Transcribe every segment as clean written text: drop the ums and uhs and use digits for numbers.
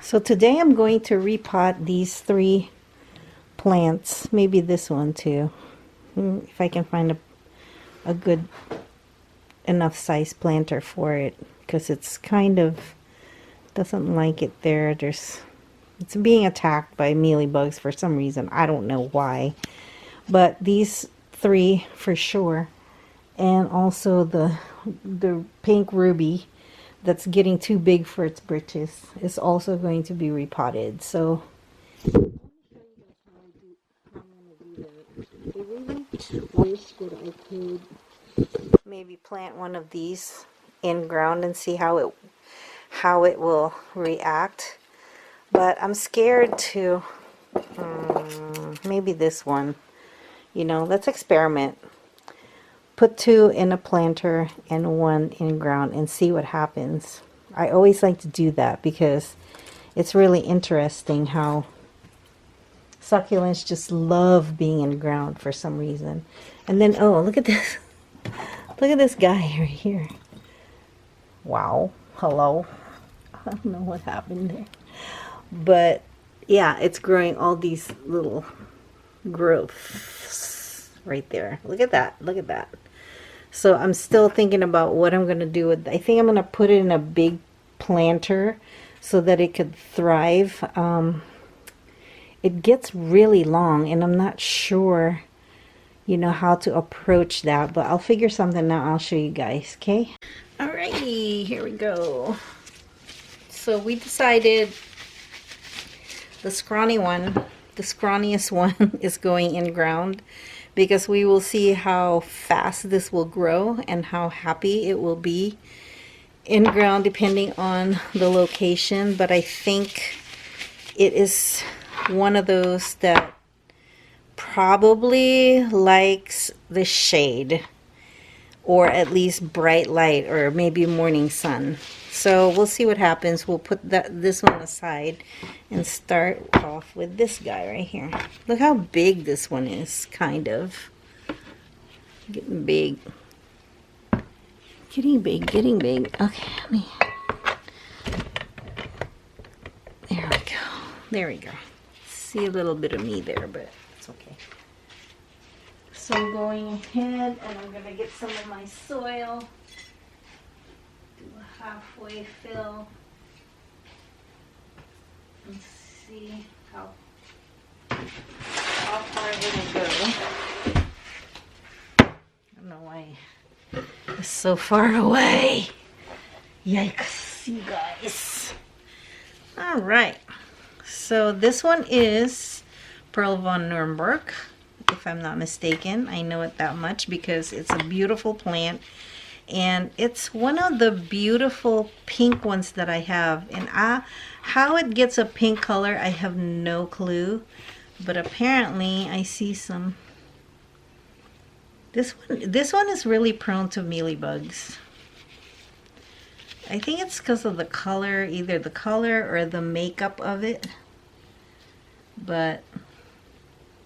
So today I'm going to repot these 3 plants, maybe this one too, if I can find a good enough size planter for it, because it's kind of doesn't like it there. It's being attacked by mealybugs for some reason. I don't know why, but these 3 for sure, and also the pink ruby that's getting too big for its britches is also going to be repotted. So I really wish that I could maybe plant one of these in ground and see how it will react. But I'm scared to maybe this one. You know, let's experiment. Put 2 in a planter and 1 in ground and see what happens. I always like to do that because it's really interesting how succulents just love being in ground for some reason. And then, oh, look at this. Look at this guy right here. Wow. Hello. I don't know what happened there. But yeah, it's growing all these little growths right there. Look at that. Look at that. So I'm still thinking about what I'm going to do with. I think I'm going to put it in a big planter so that it could thrive. It gets really long and I'm not sure, you know, how to approach that, but I'll figure something out. I'll show you guys. Okay. Alrighty, here we go. So we decided the scrawniest one is going in ground, because we will see how fast this will grow and how happy it will be in ground depending on the location. But I think it is one of those that probably likes the shade, or at least bright light, or maybe morning sun. So we'll see what happens. We'll put this one aside and start off with this guy right here. Look how big this one is, kind of. Getting big. Getting big, getting big. Okay, let me... There we go. There we go. See a little bit of me there, but it's okay. So I'm going ahead and I'm going to get some of my soil. Do a halfway fill. And see how far it'll go. I don't know why it's so far away. Yikes, you guys. All right. So this one is Pearl von Nurnberg, if I'm not mistaken. I know it that much because it's a beautiful plant. And it's one of the beautiful pink ones that I have. And how it gets a pink color, I have no clue. But apparently, I see some... This one is really prone to mealybugs. I think it's because of the color, either the color or the makeup of it. But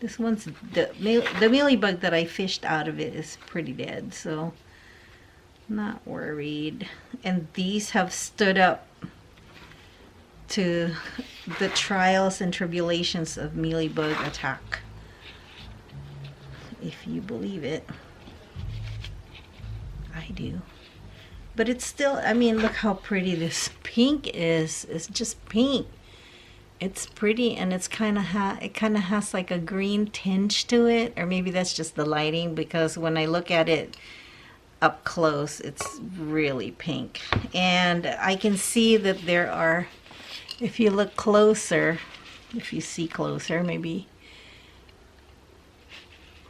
this one's... The mealybug that I fished out of it is pretty dead, so... not worried. And these have stood up to the trials and tribulations of mealybug attack, if you believe it. I do. But it's still, I mean, look how pretty this pink is. It's just pink. It's pretty, and it's kind of has like a green tinge to it, or maybe that's just the lighting, because when I look at it up close, it's really pink. And I can see that there are, if you look closer, if you see closer, maybe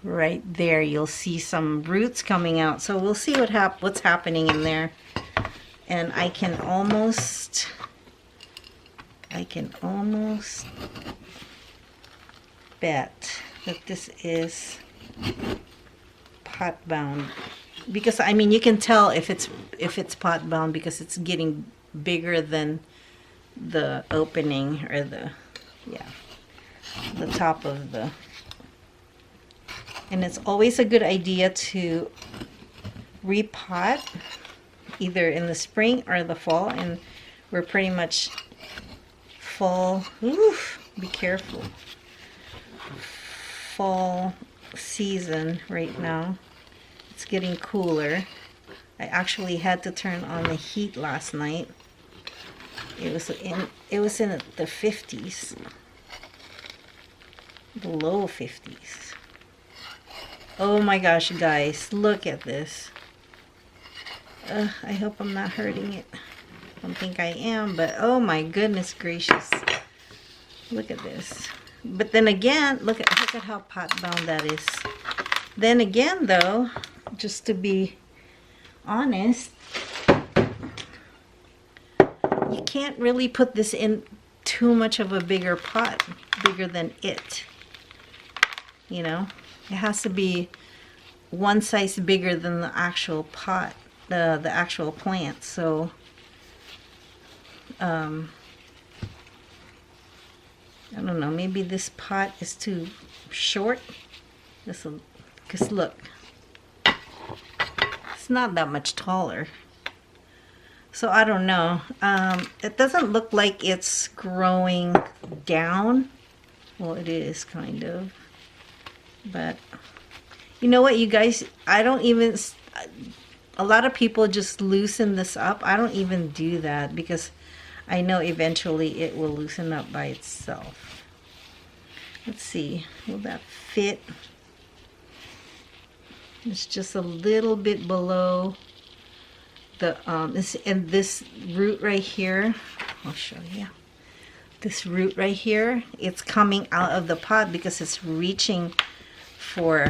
right there, you'll see some roots coming out. So we'll see what's happening in there. And I can almost bet that this is pot bound. Because I mean, you can tell if it's pot bound because it's getting bigger than the opening, or the top of the. And it's always a good idea to repot either in the spring or the fall, and we're pretty much fall, oof, be careful, fall season right now. It's getting cooler. I actually had to turn on the heat last night. It was in the 50s, the low 50s. Oh my gosh, guys, look at this. I hope I'm not hurting it. I don't think I am, but oh my goodness gracious. Look at this. But then again, look at how pot bound that is. Then again though, just to be honest, you can't really put this in too much of a bigger pot, bigger than it. You know, it has to be one size bigger than the actual pot, the actual plant. So I don't know, maybe this pot is too short. Because look, it's not that much taller. So I don't know. It doesn't look like it's growing down. Well, it is kind of. But you know what, you guys? I don't even... A lot of people just loosen this up. I don't even do that because I know eventually it will loosen up by itself. Let's see. Will that fit? It's just a little bit below the this root right here. I'll show you. This root right here, it's coming out of the pot because it's reaching for,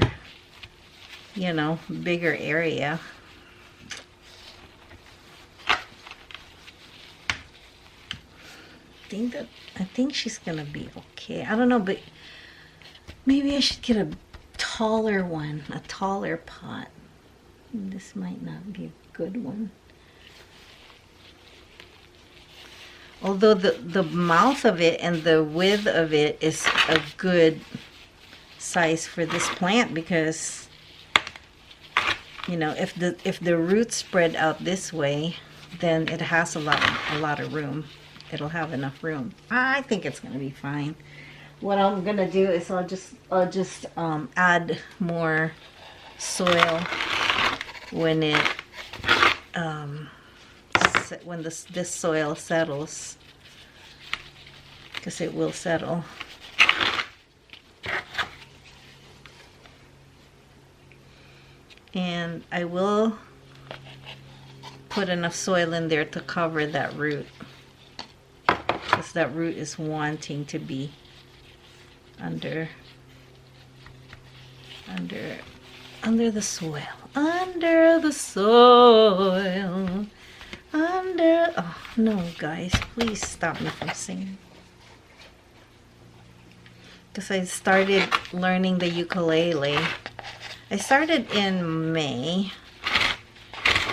you know, bigger area. I think she's gonna be okay. I don't know, but maybe I should get a taller one, a taller pot. This might not be a good one. Although the mouth of it and the width of it is a good size for this plant because, you know, if the roots spread out this way, then it has a lot of room. It'll have enough room. I think it's gonna be fine. What I'm gonna do is I'll just add more soil when it when this soil settles, because it will settle. And I will put enough soil in there to cover that root, because that root is wanting to be under the soil, oh no, guys, please stop me from singing, because I started learning the ukulele. I started in May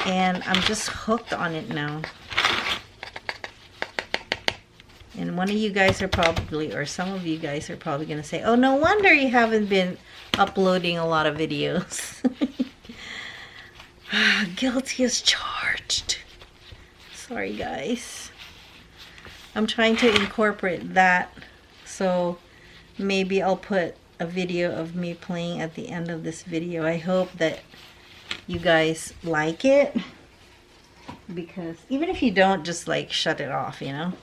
and I'm just hooked on it now. And one of you guys are probably, or some of you guys are probably going to say, oh, no wonder you haven't been uploading a lot of videos. Guilty as charged. Sorry, guys. I'm trying to incorporate that. So maybe I'll put a video of me playing at the end of this video. I hope that you guys like it. Because even if you don't, just like shut it off, you know.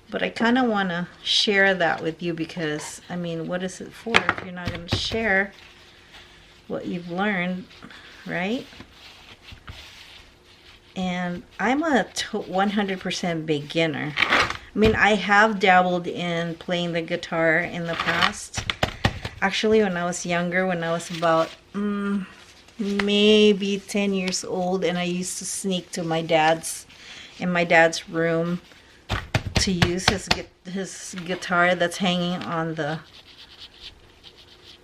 But I kind of want to share that with you because, I mean, what is it for if you're not going to share what you've learned, right? And I'm a 100% beginner. I mean, I have dabbled in playing the guitar in the past. Actually, when I was younger, when I was about maybe 10 years old, and I used to sneak to my dad's room to use his guitar that's hanging on the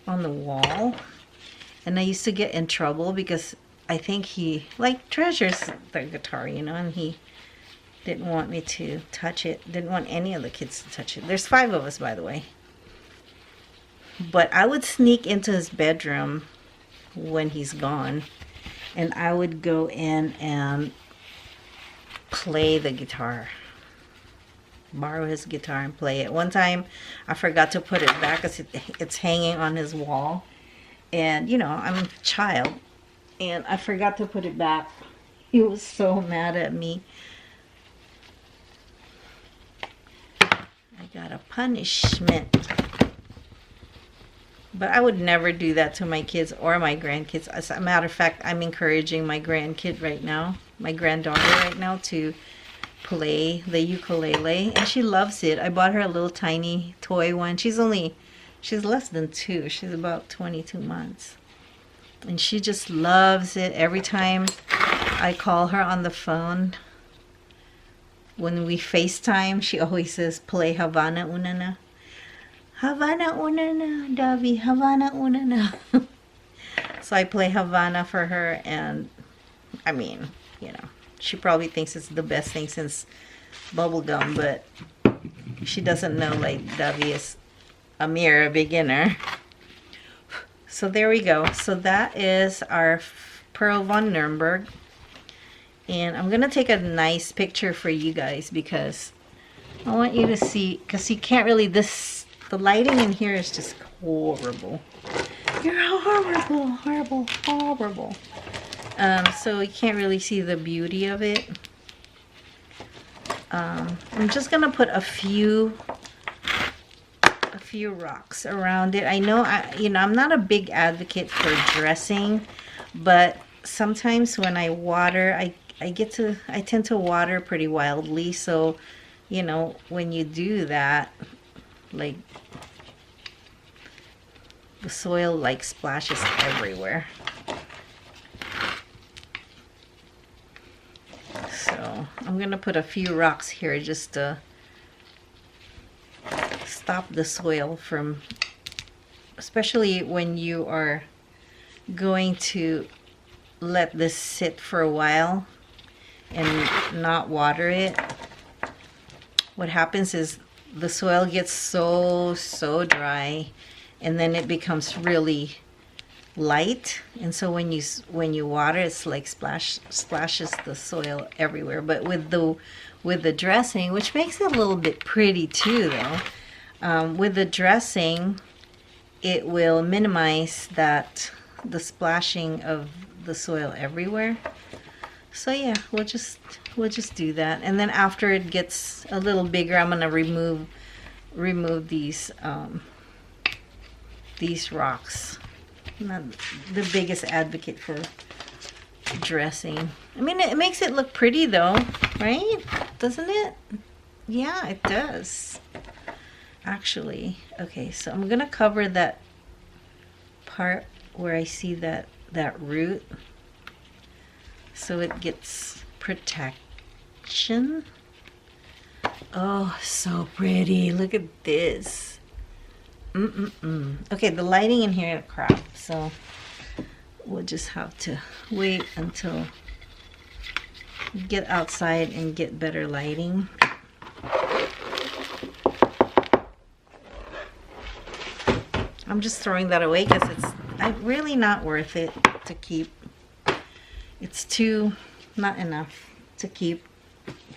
wall, and I used to get in trouble because I think he like treasures the guitar, you know, and he didn't want me to touch it, didn't want any of the kids to touch it. There's 5 of us, by the way. But I would sneak into his bedroom when he's gone, and I would go in and play the guitar. borrow his guitar and play it. One time I forgot to put it back because it's hanging on his wall. And, you know, I'm a child. And I forgot to put it back. He was so mad at me. I got a punishment. But I would never do that to my kids or my grandkids. As a matter of fact, I'm encouraging my grandkid right now, my granddaughter right now, to play the ukulele. And she loves it. I bought her a little tiny toy one. She's less than 2. She's about 22 months. And she just loves it. Every time I call her on the phone, when we FaceTime, she always says, play Havana Unana. Havana Unana, Davi, Havana Unana. So I play Havana for her, and I mean, you know, she probably thinks it's the best thing since bubblegum, but she doesn't know, like, Davi is a mere beginner. So there we go. So that is our Pearl von Nurnberg. And I'm going to take a nice picture for you guys because I want you to see, because you can't really, the lighting in here is just horrible. You're horrible, horrible, horrible. So you can't really see the beauty of it. I'm just going to put a few rocks around it. I know, I'm not a big advocate for dressing, but sometimes when I water, I tend to water pretty wildly. So, you know, when you do that, like, the soil like splashes everywhere. So I'm gonna put a few rocks here just to stop the soil from, especially when you are going to let this sit for a while and not water it. What happens is the soil gets so dry, and then it becomes really light, and so when you water, it's like splashes the soil everywhere. But with the dressing, which makes it a little bit pretty too though, with the dressing, it will minimize the splashing of the soil everywhere. So yeah, we'll just do that. And then after it gets a little bigger, I'm gonna remove these rocks. I'm not the biggest advocate for dressing. I mean, it makes it look pretty though, right? Doesn't it? Yeah, it does. Actually, okay, so I'm gonna cover that part where I see that root, so it gets protection. Oh, so pretty. Look at this. Okay, the lighting in here is crap, so we'll just have to wait until we get outside and get better lighting. I'm just throwing that away because it's really not worth it to keep. It's too not enough to keep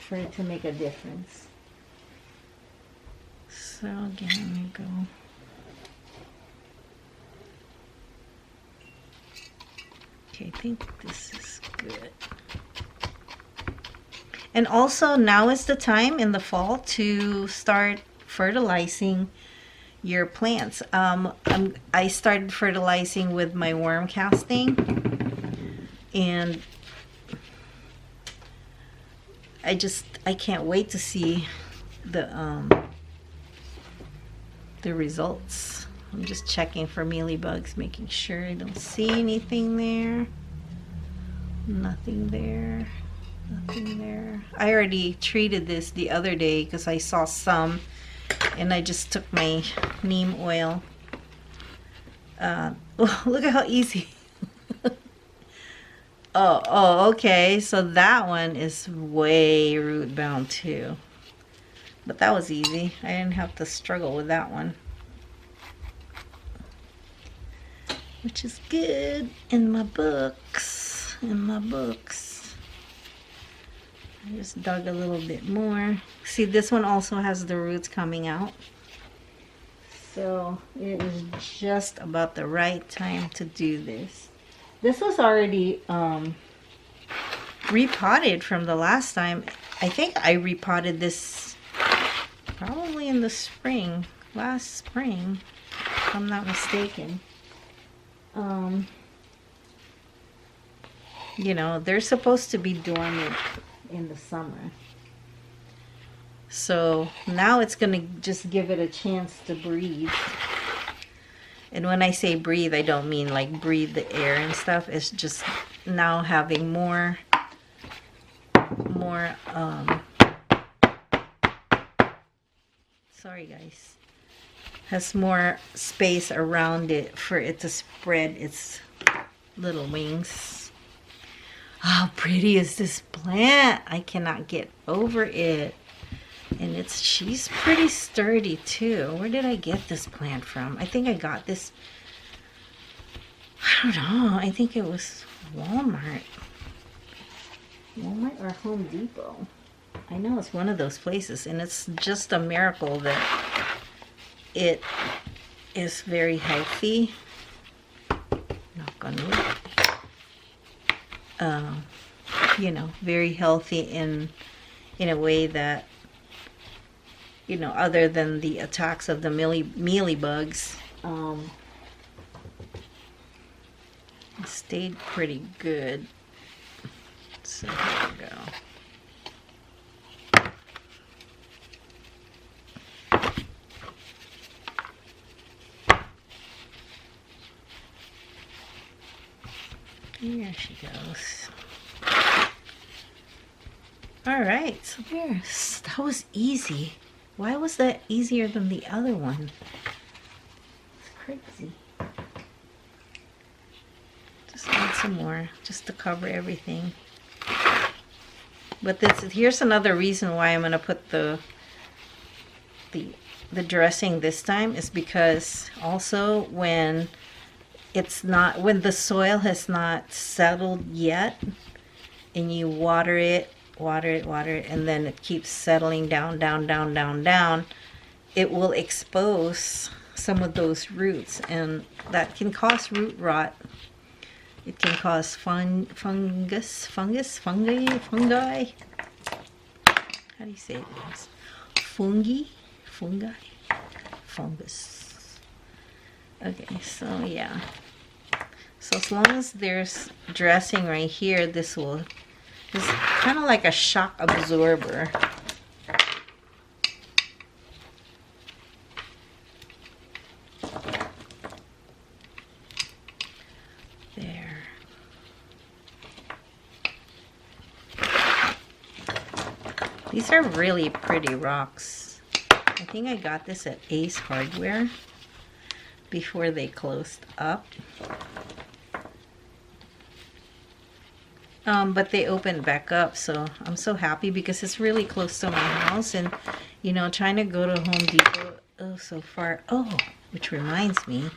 for it to make a difference. So again, let me go. Okay, I think this is good. And also now is the time in the fall to start fertilizing your plants. I started fertilizing with my worm casting, and I can't wait to see the results. I'm just checking for mealybugs, making sure I don't see anything there. Nothing there. Nothing there. I already treated this the other day because I saw some, and I just took my neem oil. Oh, look at how easy. Oh, okay. So that one is way root bound too. But that was easy. I didn't have to struggle with that one. Which is good in my books. I just dug a little bit more. See, this one also has the roots coming out. So it is just about the right time to do this. This was already repotted from the last time. I think I repotted this probably in the spring, last spring, if I'm not mistaken. You know, they're supposed to be dormant in the summer. So now it's going to just give it a chance to breathe. And when I say breathe, I don't mean like breathe the air and stuff. It's just now having more sorry guys, has more space around it for it to spread its little wings. How pretty is this plant? I cannot get over it. And she's pretty sturdy too. Where did I get this plant from? I think I got this, I don't know, I think it was Walmart or Home Depot. I know it's one of those places, and it's just a miracle that it is very healthy. Knock on wood. You know, very healthy in a way that, you know, other than the attacks of the mealy bugs, it stayed pretty good. So here we go. Here she goes. All right, so there. That was easy. Why was that easier than the other one? It's crazy. Just add some more, just to cover everything. But here's another reason why I'm gonna put the dressing this time, is because also when the soil has not settled yet, and you water it, and then it keeps settling down, it will expose some of those roots, and that can cause root rot. It can cause fungi. How do you say it, guys? Fungi? Fungus. Okay, so yeah. So as long as there's dressing right here, this is kind of like a shock absorber. There. These are really pretty rocks. I think I got this at Ace Hardware before they closed up. But they opened back up, so I'm so happy because it's really close to my house, and you know, trying to go to Home Depot, oh, so far. Oh, which reminds me,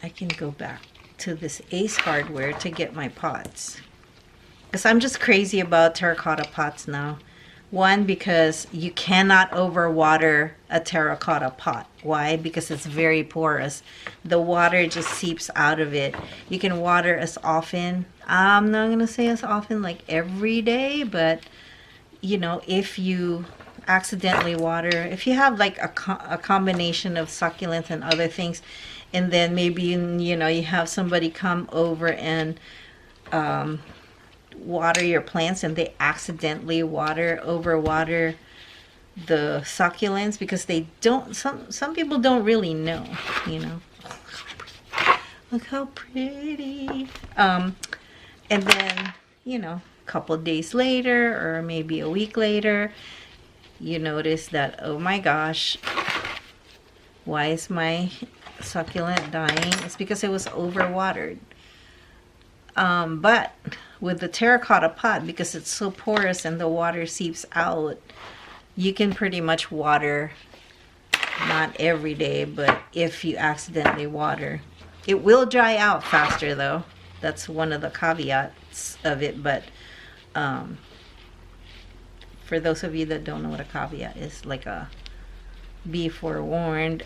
I can go back to this Ace Hardware to get my pots, because I'm just crazy about terracotta pots now. One, because you cannot overwater a terracotta pot. Why? Because it's very porous. The water just seeps out of it. You can water as often. I'm not going to say as often like every day, but you know, if you accidentally water, if you have like a combination of succulents and other things, and then maybe, you know, you have somebody come over and water your plants, and they accidentally overwater the succulents, because they don't, some people don't really know, you know. Look how pretty. And then, you know, a couple days later, or maybe a week later, you notice that, oh my gosh, why is my succulent dying? It's because it was overwatered. But with the terracotta pot, because it's so porous and the water seeps out, you can pretty much water, not every day, but if you accidentally water. It will dry out faster though. That's one of the caveats of it, but for those of you that don't know what a cavia is, like a be forewarned,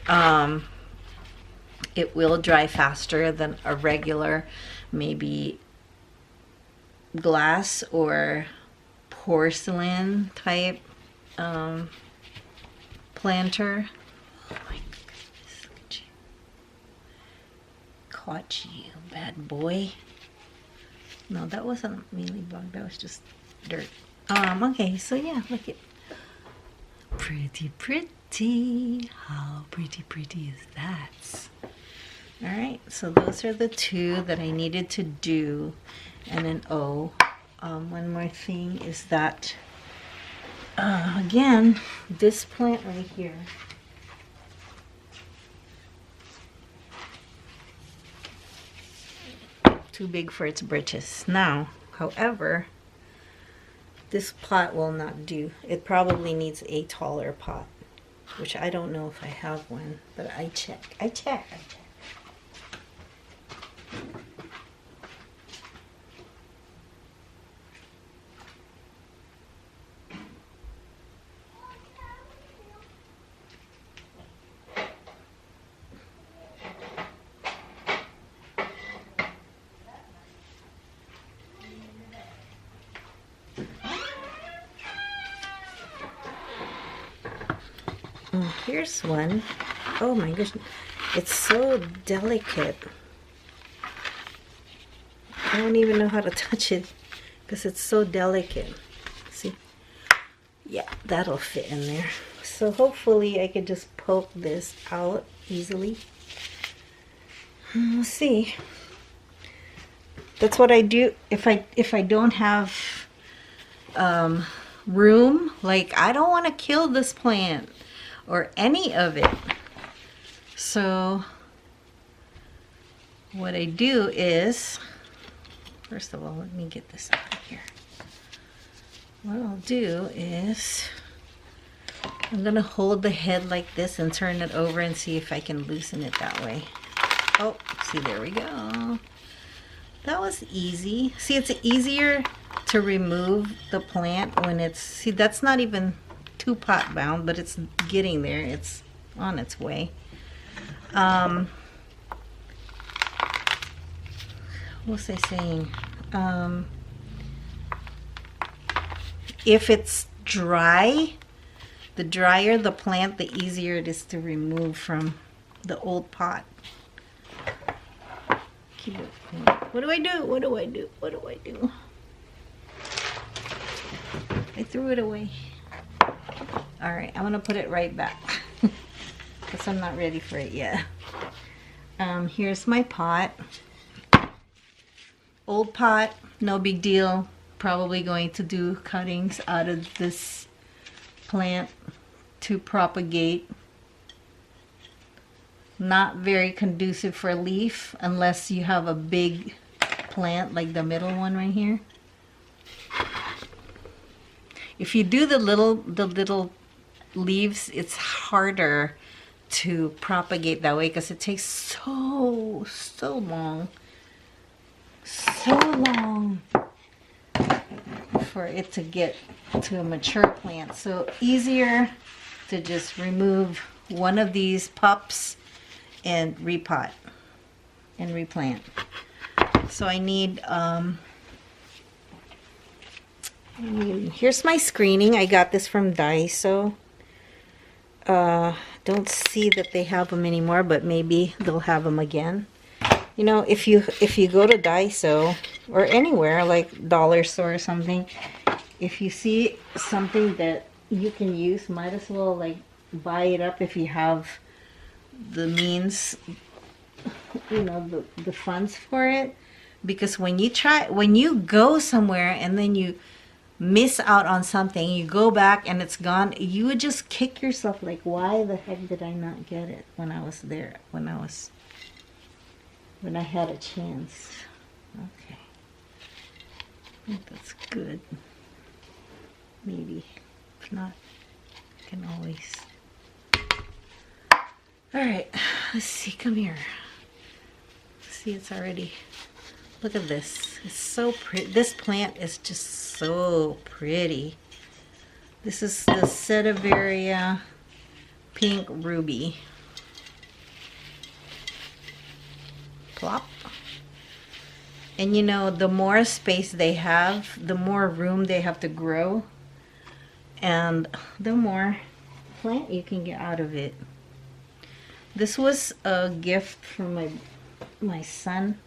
it will dry faster than a regular, maybe glass or porcelain type planter. Oh my goodness, look at you. Caught you, bad boy. No, that wasn't a mealybug, that was just dirt. Okay, so yeah, look at pretty, pretty. How pretty, pretty is that? All right, so those are the two that I needed to do. And then, one more thing is that, again, this plant right here. Too big for its britches. Now, however, this pot will not do. It probably needs a taller pot, which I don't know if I have one, but I check. Here's one. Oh my goodness, it's so delicate. I don't even know how to touch it because it's so delicate. See? Yeah, that'll fit in there. So hopefully I could just poke this out easily. We'll see. That's what I do if I don't have room. Like, I don't want to kill this plant or any of it. So what I do is, first of all, let me get this out of here. What I'll do is I'm gonna hold the head like this and turn it over and see if I can loosen it that way. Oh, see, there we go. That was easy. See, it's easier to remove the plant when it's, see, that's not even too pot bound, but it's getting there. It's on its way. What was I saying? If it's dry, the drier the plant, the easier it is to remove from the old pot. Keep it. What do I do? What do I do? What do I do? I threw it away. All right, I'm gonna put it right back because I'm not ready for it yet. Here's my pot. Old pot, no big deal. Probably going to do cuttings out of this plant to propagate. Not very conducive for leaf unless you have a big plant like the middle one right here. If you do the little leaves, it's harder to propagate that way because it takes so long for it to get to a mature plant. So easier to just remove one of these pups and repot and replant. So I need here's my screening. I got this from Daiso. Don't see that they have them anymore, but maybe they'll have them again. You know, if you go to Daiso or anywhere like dollar store or something, if you see something that you can use, might as well like buy it up if you have the means, you know, the funds for it. Because when you go somewhere and then you miss out on something, you go back and it's gone, you would just kick yourself like, why the heck did I not get it when I was there, when I had a chance. Okay, I think that's good. Maybe if not, I can always. All right, let's see, come here. See, it's already, look at this. It's so pretty. This plant is just so pretty. This is the Sedeveria Pink Ruby. Plop. And you know, the more space they have, the more room they have to grow, and the more plant you can get out of it. This was a gift from my son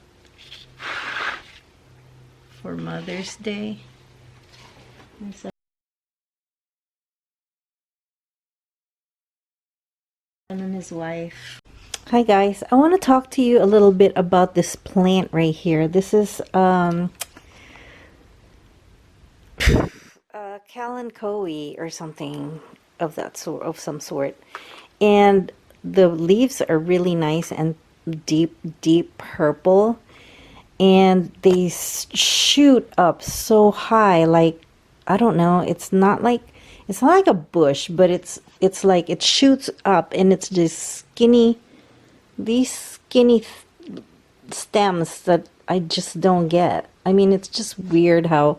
for Mother's Day. And his wife. Hi guys, I want to talk to you a little bit about this plant right here. This is Kalanchoe or something of that sort, of some sort, and the leaves are really nice and deep purple, and they shoot up so high, like, I don't know, it's not like a bush, but it's like it shoots up, and it's just these skinny stems that I just don't get. I mean, it's just weird how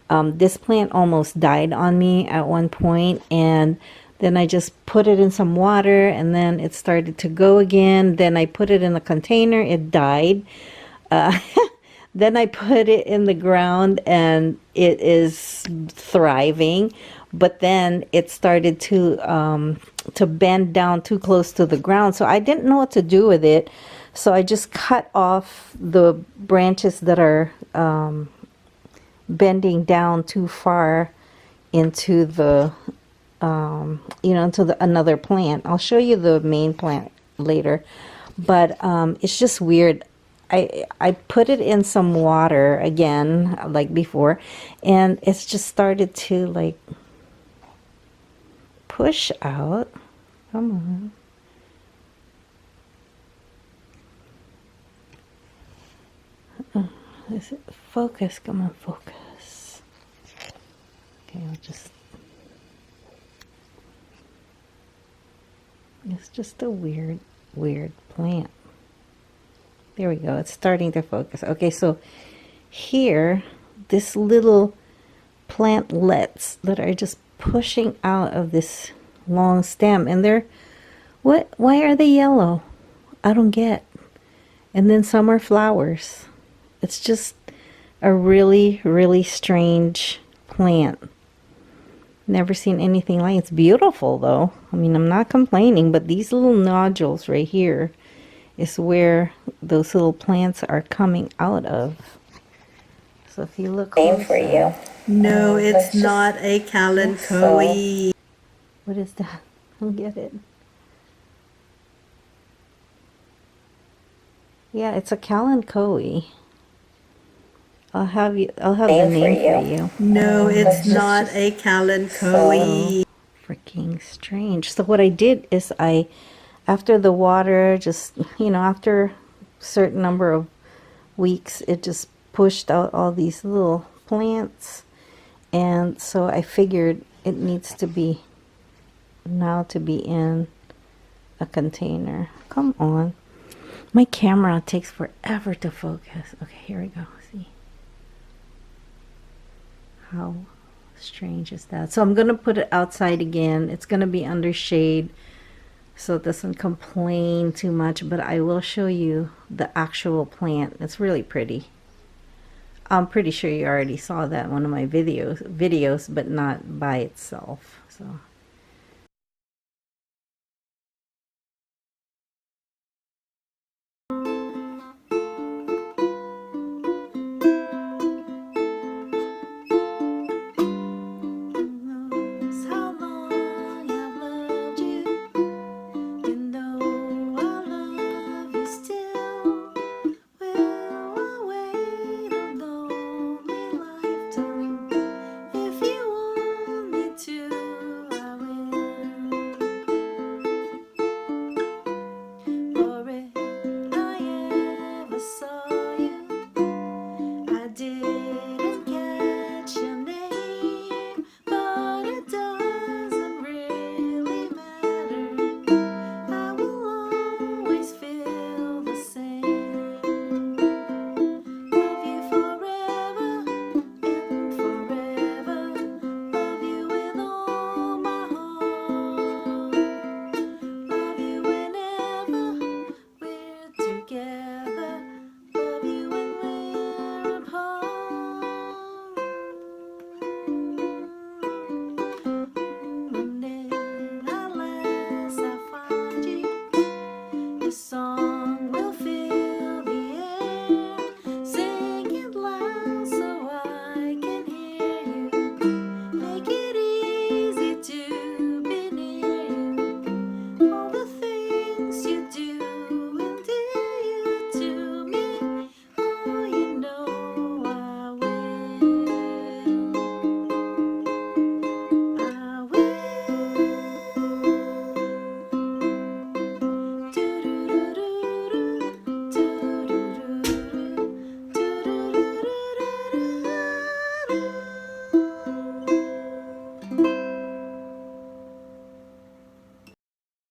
this plant almost died on me at one point, and then I just put it in some water, and then it started to go again. Then I put it in a container, it died. Then I put it in the ground, and it is thriving. But then it started to bend down too close to the ground, so I didn't know what to do with it. So I just cut off the branches that are bending down too far into the into another plant. I'll show you the main plant later, but it's just weird. I put it in some water again, like before, and it's just started to like push out. Come on. Is it focus? Come on, focus. Okay, I'll just. It's just a weird plant. There we go. It's starting to focus. Okay, so here, this little plantlets that are just pushing out of this long stem, and they're why are they yellow? I don't get. And then some are flowers. It's just a really strange plant. Never seen anything like it. It's beautiful though. I mean, I'm not complaining, but these little nodules right here is where those little plants are coming out of. So if you look closer, for you. No, it's not a Kalanchoe. What is that? I don't get it. Yeah, it's a Kalanchoe. I'll have the name for you. No, it's not a Kalanchoe. So freaking strange. So what I did is after the water, just, after a certain number of weeks, it just pushed out all these little plants. And so I figured it needs to be in a container. Come on. My camera takes forever to focus. Okay, here we go. See? How strange is that? So I'm going to put it outside again. It's going to be under shade so it doesn't complain too much, but I will show you the actual plant. It's really pretty. I'm pretty sure you already saw that in one of my videos, but not by itself. So